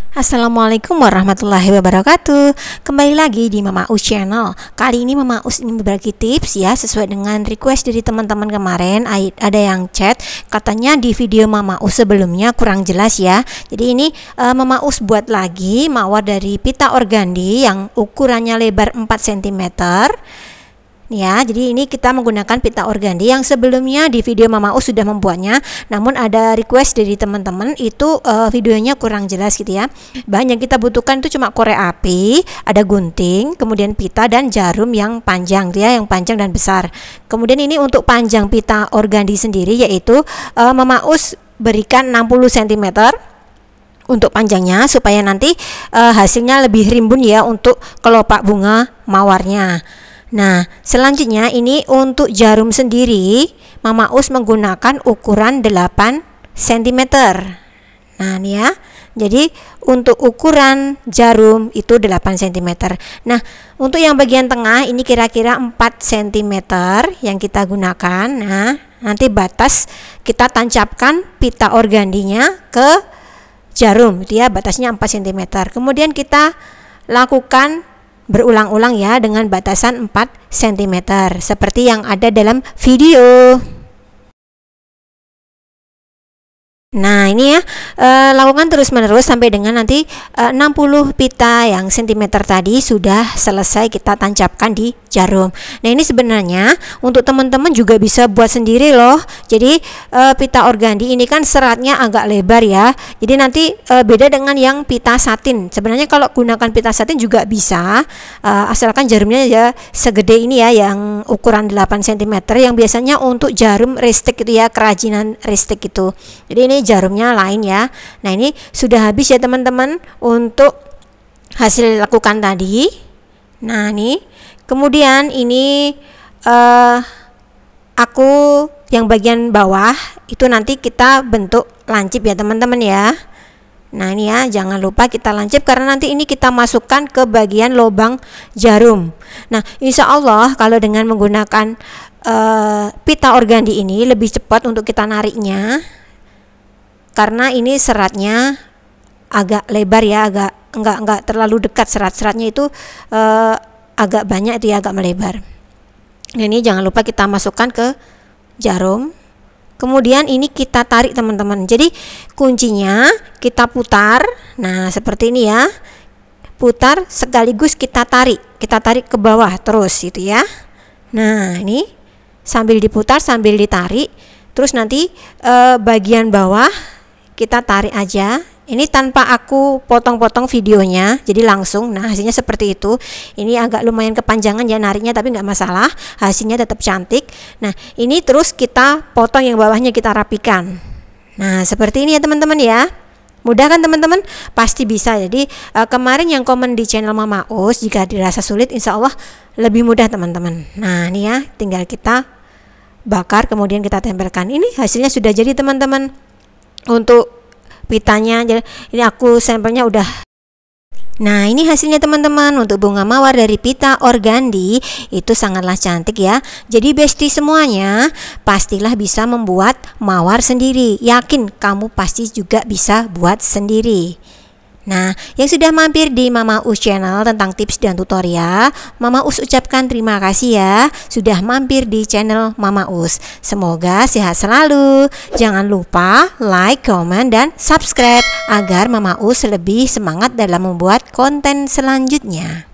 Assalamualaikum warahmatullahi wabarakatuh. Kembali lagi di Mama Us Channel. Kali ini Mama Us ingin berbagi tips ya, sesuai dengan request dari teman-teman kemarin. Ada yang chat katanya di video Mama Us sebelumnya kurang jelas ya. Jadi ini Mama Us buat lagi mawar dari pita organdi yang ukurannya lebar 4 cm. Ya, jadi ini kita menggunakan pita organdi yang sebelumnya di video Mama Us sudah membuatnya. Namun ada request dari teman-teman itu videonya kurang jelas gitu ya. Bahan yang kita butuhkan itu cuma korek api, ada gunting, kemudian pita dan jarum yang panjang ya, yang panjang dan besar. Kemudian ini untuk panjang pita organdi sendiri yaitu Mama Us berikan 60 cm untuk panjangnya supaya nanti hasilnya lebih rimbun ya untuk kelopak bunga mawarnya. Nah, selanjutnya ini untuk jarum sendiri Mama Us menggunakan ukuran 8 cm. Nah, ini ya. Jadi untuk ukuran jarum itu 8 cm. Nah, untuk yang bagian tengah ini kira-kira 4 cm yang kita gunakan. Nah, nanti batas kita tancapkan pita organdinya ke jarum, itu ya, batasnya 4 cm. Kemudian kita lakukan berulang-ulang ya dengan batasan 4 cm seperti yang ada dalam video. Nah, ini ya, lakukan terus-menerus sampai dengan nanti 60 pita yang centimeter tadi sudah selesai kita tancapkan di jarum. Nah, ini sebenarnya untuk teman-teman juga bisa buat sendiri loh. Jadi pita organdi ini kan seratnya agak lebar ya. Jadi nanti beda dengan yang pita satin. Sebenarnya kalau gunakan pita satin juga bisa, asalkan jarumnya ya segede ini ya, yang ukuran 8 cm yang biasanya untuk jarum restek itu ya, kerajinan restek itu. Jadi ini jarumnya lain ya. Nah, ini sudah habis ya teman-teman untuk hasil lakukan tadi. Nah, ini kemudian ini aku yang bagian bawah itu nanti kita bentuk lancip ya teman-teman ya. Nah, ini ya, jangan lupa kita lancip karena nanti ini kita masukkan ke bagian lubang jarum. Nah, insya Allah kalau dengan menggunakan pita organdi ini lebih cepat untuk kita nariknya, karena ini seratnya agak lebar ya, agak enggak terlalu dekat, serat-seratnya itu agak banyak itu ya, agak melebar. Nah, ini jangan lupa kita masukkan ke jarum. Kemudian ini kita tarik teman-teman. Jadi kuncinya kita putar. Nah, seperti ini ya. Putar sekaligus kita tarik ke bawah terus itu ya. Nah, ini sambil diputar sambil ditarik. Terus nanti bagian bawah kita tarik aja. Ini tanpa aku potong-potong videonya, jadi langsung. Nah, hasilnya seperti itu. Ini agak lumayan kepanjangan ya nariknya, tapi nggak masalah, hasilnya tetap cantik. Nah, ini terus kita potong yang bawahnya, kita rapikan. Nah, seperti ini ya teman-teman ya. Mudah kan teman-teman? Pasti bisa. Jadi kemarin yang komen di channel Mama Us, jika dirasa sulit insya Allah lebih mudah teman-teman. Nah, ini ya, tinggal kita bakar kemudian kita tempelkan. Ini hasilnya sudah jadi teman-teman. Untuk pitanya, ini aku sampelnya udah. Nah, ini hasilnya teman-teman untuk bunga mawar dari pita organdi itu sangatlah cantik ya. Jadi bestie semuanya pastilah bisa membuat mawar sendiri. Yakin kamu pasti juga bisa buat sendiri. Nah, yang sudah mampir di Mama Us Channel tentang tips dan tutorial, Mama Us ucapkan terima kasih ya sudah mampir di channel Mama Us. Semoga sehat selalu. Jangan lupa like, comment, dan subscribe agar Mama Us lebih semangat dalam membuat konten selanjutnya.